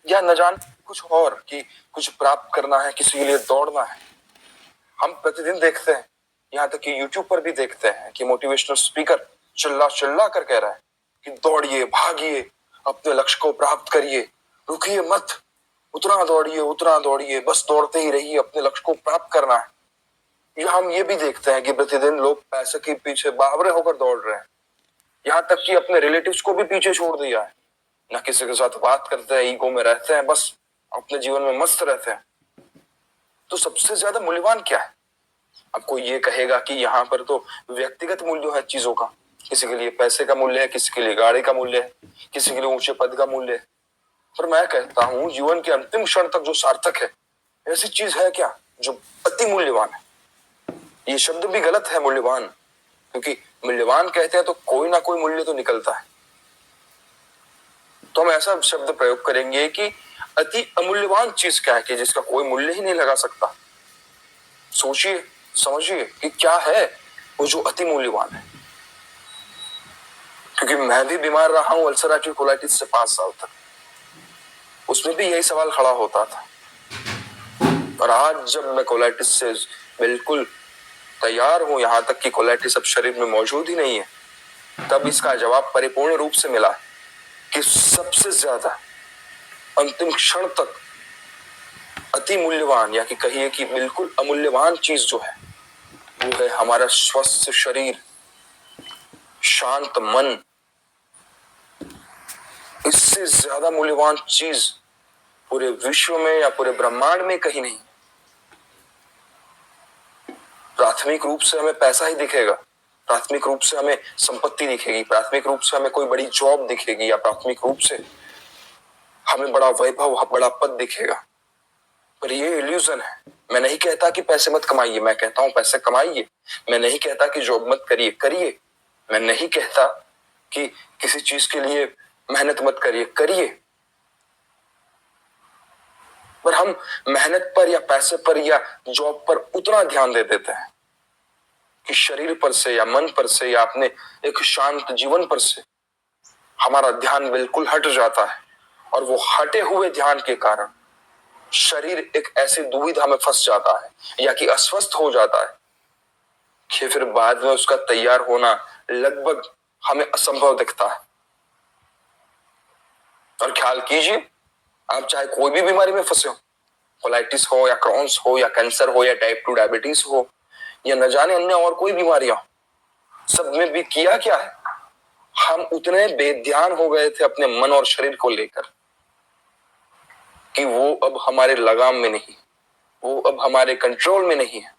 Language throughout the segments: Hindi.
या न जान कुछ और कि कुछ प्राप्त करना है, किसी के लिए दौड़ना है। हम प्रतिदिन देखते हैं, यहाँ तक कि यूट्यूब पर भी देखते हैं कि मोटिवेशनल स्पीकर चिल्ला चिल्ला कर कह रहा है कि दौड़िए, भागिए, अपने लक्ष्य को प्राप्त करिए, रुकिए मत, उतना दौड़िए, बस दौड़ते ही रहिए, अपने लक्ष्य को प्राप्त करना है। या हम ये भी देखते हैं कि प्रतिदिन लोग पैसे के पीछे बावरे होकर दौड़ रहे हैं, यहाँ तक कि अपने रिलेटिव्स को भी पीछे छोड़ दिया है, ना किसी के साथ बात करते हैं, ईगो में रहते हैं, बस अपने जीवन में मस्त रहते हैं। तो सबसे ज्यादा मूल्यवान क्या है? अब कोई ये कहेगा कि यहाँ पर तो व्यक्तिगत मूल्य है चीजों का, किसी के लिए पैसे का मूल्य है, किसी के लिए गाड़ी का मूल्य है, किसी के लिए ऊंचे पद का मूल्य है। पर मैं कहता हूं जीवन के अंतिम क्षण तक जो सार्थक है, ऐसी चीज है क्या जो अति मूल्यवान है? ये शब्द भी गलत है मूल्यवान, क्योंकि मूल्यवान कहते हैं तो कोई ना कोई मूल्य तो निकलता है। तो हम ऐसा शब्द प्रयोग करेंगे कि अति अमूल्यवान चीज क्या है कि जिसका कोई मूल्य ही नहीं लगा सकता। सोचिए, समझिए कि क्या है वो जो अति मूल्यवान है। क्योंकि मैं भी बीमार रहा हूं अल्सरेटिव कोलाइटिस से 5 साल तक, उसमें भी यही सवाल खड़ा होता था। और आज जब मैं कोलाइटिस से बिल्कुल तैयार हूं, यहां तक कि कोलाइटिस अब शरीर में मौजूद ही नहीं है, तब इसका जवाब परिपूर्ण रूप से मिला कि सबसे ज्यादा अंतिम क्षण तक अति मूल्यवान या कि कहिए कि बिल्कुल अमूल्यवान चीज जो है वो है हमारा स्वस्थ शरीर, शांत मन। इससे ज्यादा मूल्यवान चीज पूरे विश्व में या पूरे ब्रह्मांड में कहीं नहीं। प्राथमिक रूप से हमें पैसा ही दिखेगा, प्राथमिक रूप से हमें संपत्ति दिखेगी, प्राथमिक रूप से हमें कोई बड़ी जॉब दिखेगी, या प्राथमिक रूप से हमें बड़ा वैभव, बड़ा पद दिखेगा। पर ये इल्यूजन है। मैं नहीं कहता कि पैसे मत कमाइए, मैं कहता हूं पैसे कमाइए। मैं नहीं कहता कि जॉब मत करिए, करिए। मैं नहीं कहता कि किसी चीज के लिए मेहनत मत करिए, करिए। पर हम मेहनत पर या पैसे पर या जॉब पर उतना ध्यान दे देते हैं कि शरीर पर से या मन पर से या अपने एक शांत जीवन पर से हमारा ध्यान बिल्कुल हट जाता है। और वो हटे हुए ध्यान के कारण शरीर एक ऐसी दुविधा में फंस जाता है या कि अस्वस्थ हो जाता है कि फिर बाद में उसका तैयार होना लगभग हमें असंभव दिखता है। और ख्याल कीजिए, आप चाहे कोई भी बीमारी में फंसे हो, कोलाइटिस हो या क्रॉन्स हो या कैंसर हो या टाइप 2 डायबिटीज हो या न जाने अन्य और कोई बीमारियां हो, सब में भी किया क्या है? हम उतने बेध्यान हो गए थे अपने मन और शरीर को लेकर कि वो अब हमारे लगाम में नहीं, वो अब हमारे कंट्रोल में नहीं है।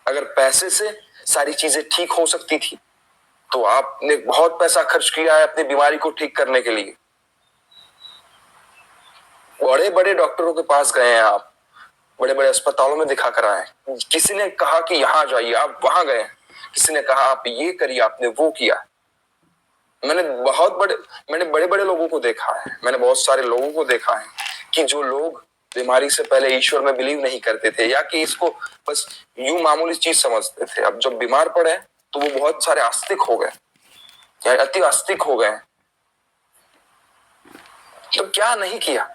अगर पैसे से सारी चीजें ठीक हो सकती थी तो आपने बहुत पैसा खर्च किया है अपनी बीमारी को ठीक करने के लिए। बड़े बड़े डॉक्टरों के पास गए हैं आप, बड़े बड़े अस्पतालों में दिखा कर आए, किसी ने कहा कि यहां जाइए, आप वहां गए, किसी ने कहा आप ये करिए, आपने वो किया। मैंने बड़े बड़े लोगों को देखा है, मैंने बहुत सारे लोगों को देखा है कि जो लोग बीमारी से पहले ईश्वर में बिलीव नहीं करते थे या कि इसको बस यूं मामूली चीज समझते थे, अब जब बीमार पड़े तो वो बहुत सारे आस्तिक हो गए या अति आस्तिक हो गए। तो क्या नहीं किया।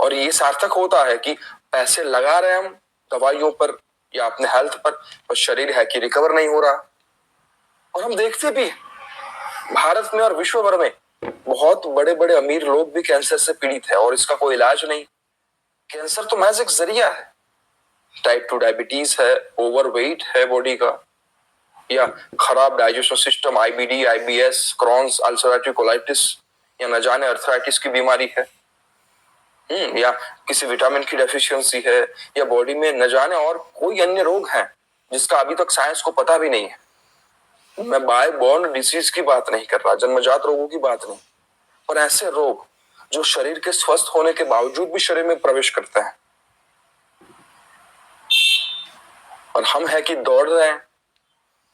और ये सार्थक होता है कि पैसे लगा रहे हम दवाइयों पर या अपने हेल्थ पर शरीर है कि रिकवर नहीं हो रहा। और हम देखते भी भारत में और विश्व भर में बहुत बड़े बड़े अमीर लोग भी कैंसर से पीड़ित है और इसका कोई इलाज नहीं। कैंसर तो महज एक जरिया है। टाइप 2 डायबिटीज है, ओवरवेट है बॉडी का, या खराब digestion system, IBD, IBS, Crohn's, ulcerative colitis, या न जाने अर्थराइटिस की बीमारी है, या किसी विटामिन की डेफिशिएंसी है, या बॉडी में न जाने और कोई अन्य रोग है जिसका अभी तक साइंस को पता भी नहीं है। मैं बाय बॉर्न डिसीज की बात नहीं कर रहा, जन्मजात रोगों की बात नहीं, पर ऐसे रोग जो शरीर के स्वस्थ होने के बावजूद भी शरीर में प्रवेश करते हैं। और हम है कि दौड़ रहे हैं,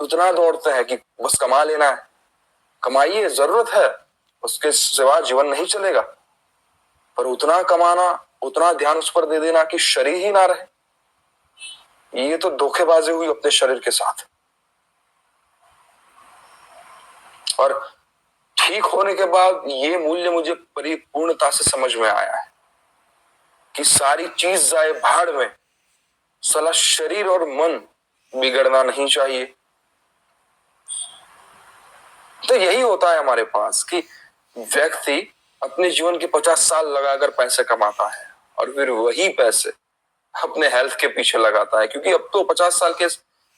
उतना दौड़ते हैं कि बस कमा लेना है। कमाइए, जरूरत है, उसके सिवा जीवन नहीं चलेगा। पर उतना कमाना, उतना ध्यान उस पर दे देना कि शरीर ही ना रहे, ये तो धोखेबाजी हुई अपने शरीर के साथ। और ठीक होने के बाद ये मूल्य मुझे परिपूर्णता से समझ में आया है कि सारी चीज जाए भाड़ में, साला शरीर और मन बिगड़ना नहीं चाहिए। तो यही होता है हमारे पास कि व्यक्ति अपने जीवन के 50 साल लगाकर पैसे कमाता है और फिर वही पैसे अपने हेल्थ के पीछे लगाता है, क्योंकि अब तो 50 साल के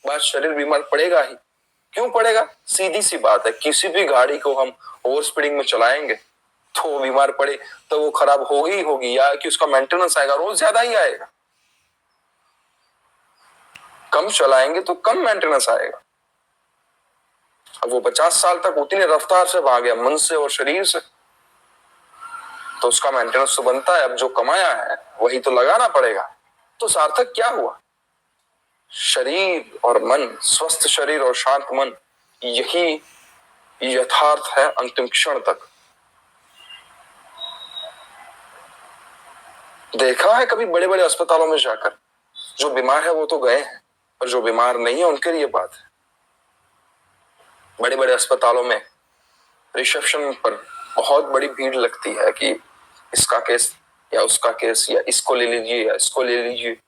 बाद शरीर बीमार पड़ेगा ही। क्यों पड़ेगा? सीधी सी बात है, किसी भी गाड़ी को हम ओवर स्पीडिंग में चलाएंगे तो वो बीमार पड़े तो वो खराब होगी ही होगी, या कि उसका मेंटेनेंस आएगा, रोज ज्यादा ही आएगा। कम चलाएंगे तो कम मेंटेनेंस आएगा। अब वो 50 साल तक उतनी रफ्तार से भागे मन से और शरीर से, तो उसका मेंटेनेंस तो बनता है। अब जो कमाया है वही तो लगाना पड़ेगा। तो सार्थक क्या हुआ? शरीर और मन, स्वस्थ शरीर और शांत मन, यही यथार्थ है अंतिम क्षण तक। देखा है कभी बड़े बड़े अस्पतालों में जाकर, जो बीमार है वो तो गए हैं, और जो बीमार नहीं है उनके लिए बात है। बड़े बड़े अस्पतालों में रिसेप्शन पर बहुत बड़ी भीड़ लगती है कि इसका केस या उसका केस, या इसको ले लीजिए या इसको ले लीजिए।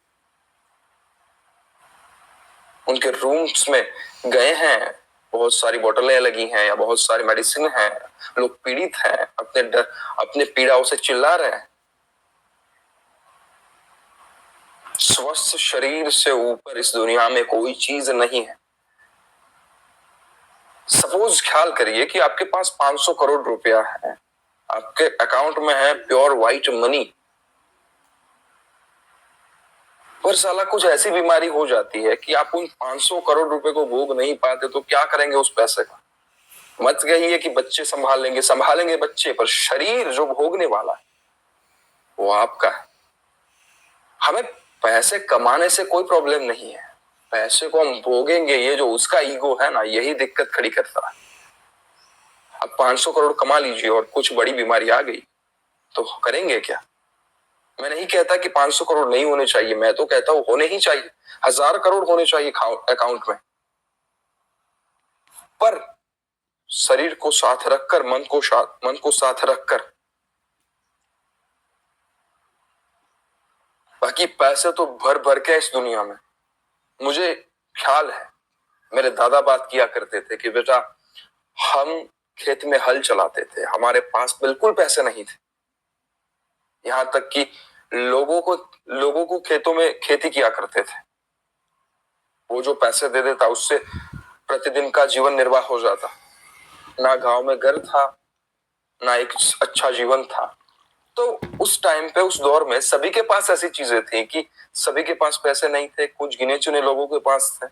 उनके रूम्स में गए हैं, बहुत सारी बोतलें लगी हैं या बहुत सारी मेडिसिन हैं, लोग पीड़ित हैं, अपने पीड़ाओं से चिल्ला रहे हैं। स्वस्थ शरीर से ऊपर इस दुनिया में कोई चीज नहीं है। सपोज ख्याल करिए कि आपके पास 500 करोड़ रुपया है, आपके अकाउंट में है प्योर व्हाइट मनी, पर साला कुछ ऐसी बीमारी हो जाती है कि आप उन 500 करोड़ रुपए को भोग नहीं पाते, तो क्या करेंगे उस पैसे का? मत कहिए कि बच्चे संभालेंगे बच्चे, पर शरीर जो भोगने वाला है वो आपका है। हमें पैसे कमाने से कोई प्रॉब्लम नहीं है, पैसे को हम भोगेंगे, ये जो उसका ईगो है ना, यही दिक्कत खड़ी करता है। अब 500 करोड़ कमा लीजिए और कुछ बड़ी बीमारी आ गई तो करेंगे क्या? मैं नहीं कहता कि 500 करोड़ नहीं होने चाहिए, मैं तो कहता हूं होने ही चाहिए, 1000 करोड़ होने चाहिए अकाउंट में, पर शरीर को साथ रखकर, मन को साथ रखकर। बाकी पैसे तो भर भर के इस दुनिया में। मुझे ख्याल है मेरे दादा बात किया करते थे कि बेटा, हम खेत में हल चलाते थे, हमारे पास बिल्कुल पैसे नहीं थे, यहां तक कि लोगों को खेतों में खेती किया करते थे। वो जो पैसे दे देता उससे प्रतिदिन का जीवन निर्वाह हो जाता। ना गांव में घर था, ना एक अच्छा जीवन था। तो उस टाइम पे, उस दौर में सभी के पास ऐसी चीजें थी कि सभी के पास पैसे नहीं थे, कुछ गिने चुने लोगों के पास थे।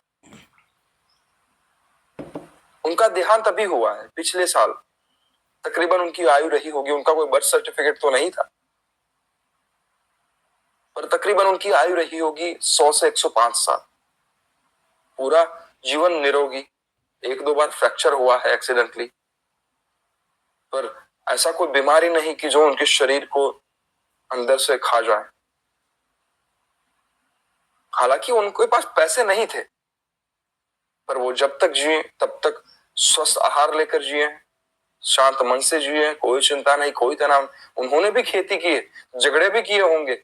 उनका देहांत अभी हुआ है पिछले साल, तकरीबन उनकी आयु रही होगी, उनका कोई बर्थ सर्टिफिकेट तो नहीं था, पर तकरीबन उनकी आयु रही होगी 100 से 105 साल। पूरा जीवन निरोगी, एक दो बार फ्रैक्चर हुआ है एक्सीडेंटली, पर ऐसा कोई बीमारी नहीं कि जो उनके शरीर को अंदर से खा जाए। हालांकि उनके पास पैसे नहीं थे, पर वो जब तक जिए तब तक स्वस्थ आहार लेकर जिए, शांत मन से जिए, कोई चिंता नहीं, कोई तनाव। उन्होंने भी खेती की, झगड़े भी किए होंगे,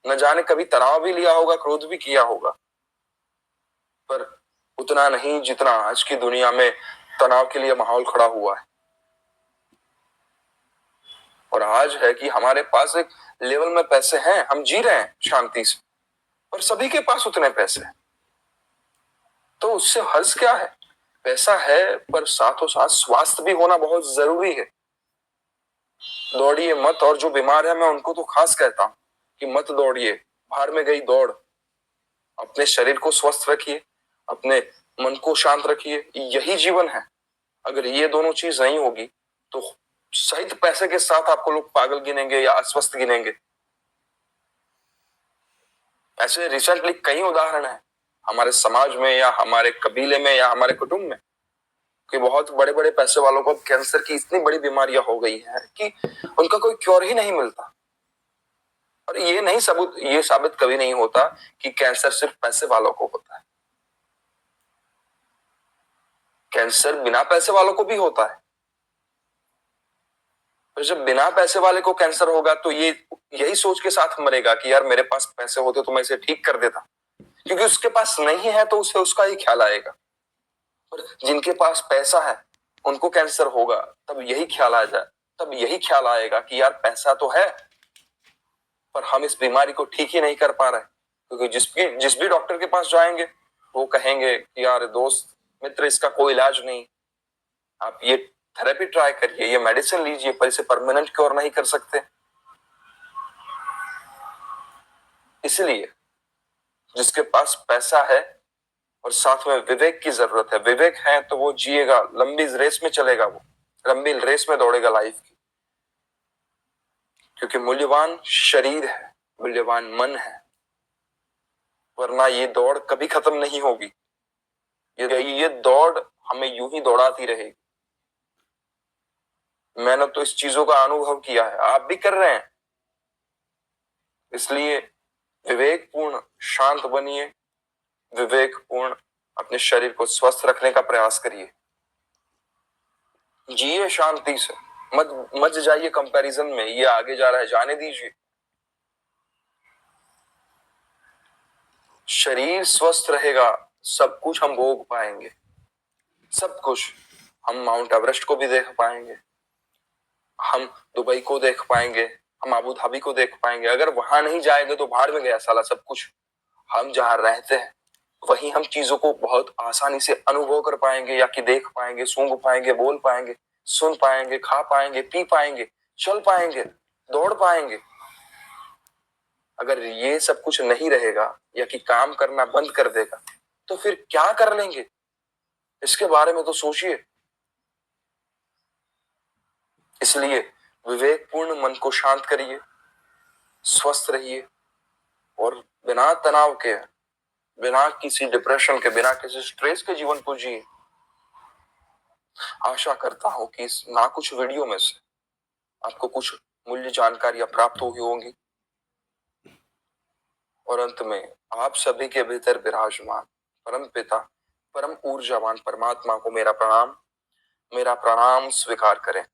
न जाने कभी तनाव भी लिया होगा, क्रोध भी किया होगा, पर उतना नहीं जितना आज की दुनिया में तनाव के लिए माहौल खड़ा हुआ है। और आज है कि हमारे पास एक लेवल में पैसे हैं, हम जी रहे हैं शांति से, पर सभी के पास उतने पैसे हैं, तो उससे हर्ष क्या है? पैसा है, पर साथों साथ स्वास्थ्य भी होना बहुत जरूरी है। दौड़िए मत, और जो बीमार है मैं उनको तो खास कहता हूं कि मत दौड़िए, भाड़ में गई दौड़। अपने शरीर को स्वस्थ रखिए, अपने मन को शांत रखिए, यही जीवन है। अगर ये दोनों चीज नहीं होगी तो सहित पैसे के साथ आपको लोग पागल गिनेंगे या अस्वस्थ गिनेंगे। ऐसे रिसेंटली कई उदाहरण हैं हमारे समाज में या हमारे कबीले में या हमारे कुटुंब में कि बहुत बड़े बड़े पैसे वालों को कैंसर की इतनी बड़ी बीमारियां हो गई हैं कि उनका कोई क्योर ही नहीं मिलता। और ये साबित कभी नहीं होता कि कैंसर सिर्फ पैसे वालों को होता है। कैंसर बिना पैसे वालों को भी होता है। तो जब बिना पैसे वाले को कैंसर होगा तो ये यही सोच के साथ मरेगा कि यार मेरे पास पैसे होते तो मैं इसे ठीक कर देता, क्योंकि उसके पास नहीं है तो उसे उसका ही ख्याल आएगा। और जिनके पास पैसा है उनको कैंसर होगा तब यही ख्याल आ जाए, तब यही ख्याल आएगा कि यार पैसा तो है पर हम इस बीमारी को ठीक ही नहीं कर पा रहे, क्योंकि जिस भी डॉक्टर के पास जाएंगे वो कहेंगे कि यार दोस्त मित्र इसका कोई इलाज नहीं, आप ये थेरेपी ट्राई करिए, ये मेडिसिन लीजिए, पर इसे परमानेंट क्योर नहीं कर सकते। इसलिए जिसके पास पैसा है और साथ में विवेक की जरूरत है, विवेक है तो वो जिएगा, लंबी रेस में चलेगा, वो लंबी रेस में दौड़ेगा लाइफ की, क्योंकि मूल्यवान शरीर है, मूल्यवान मन है, वरना ये दौड़ कभी खत्म नहीं होगी। ये दौड़ हमें यूं ही दौड़ाती रहेगी। मैंने तो इस चीजों का अनुभव किया है, आप भी कर रहे हैं। इसलिए विवेकपूर्ण शांत बनिए, विवेकपूर्ण अपने शरीर को स्वस्थ रखने का प्रयास करिए, जिए शांति से, मत जाइए कंपैरिजन में, ये आगे जा रहा है जाने दीजिए। शरीर स्वस्थ रहेगा, सब कुछ हम भोग पाएंगे, सब कुछ। हम माउंट एवरेस्ट को भी देख पाएंगे, हम दुबई को देख पाएंगे, हम अबू धाबी को देख पाएंगे। अगर वहां नहीं जाएंगे तो भाड़ में गया साला सब कुछ। हम जहां रहते हैं वहीं हम चीजों को बहुत आसानी से अनुभव कर पाएंगे, या कि देख पाएंगे, सूंघ पाएंगे, बोल पाएंगे, सुन पाएंगे, खा पाएंगे, पी पाएंगे, चल पाएंगे, दौड़ पाएंगे। अगर ये सब कुछ नहीं रहेगा या कि काम करना बंद कर देगा तो फिर क्या कर लेंगे, इसके बारे में तो सोचिए। इसलिए विवेकपूर्ण मन को शांत करिए, स्वस्थ रहिए और बिना तनाव के, बिना किसी डिप्रेशन के, बिना किसी स्ट्रेस के जीवन को जिए। आशा करता हूं कि इस ना कुछ वीडियो में से आपको कुछ मूल्य जानकारियां प्राप्त हुई होंगी। और अंत में आप सभी के भीतर विराजमान परम पिता, परम ऊर्जावान परमात्मा को मेरा प्रणाम स्वीकार करें।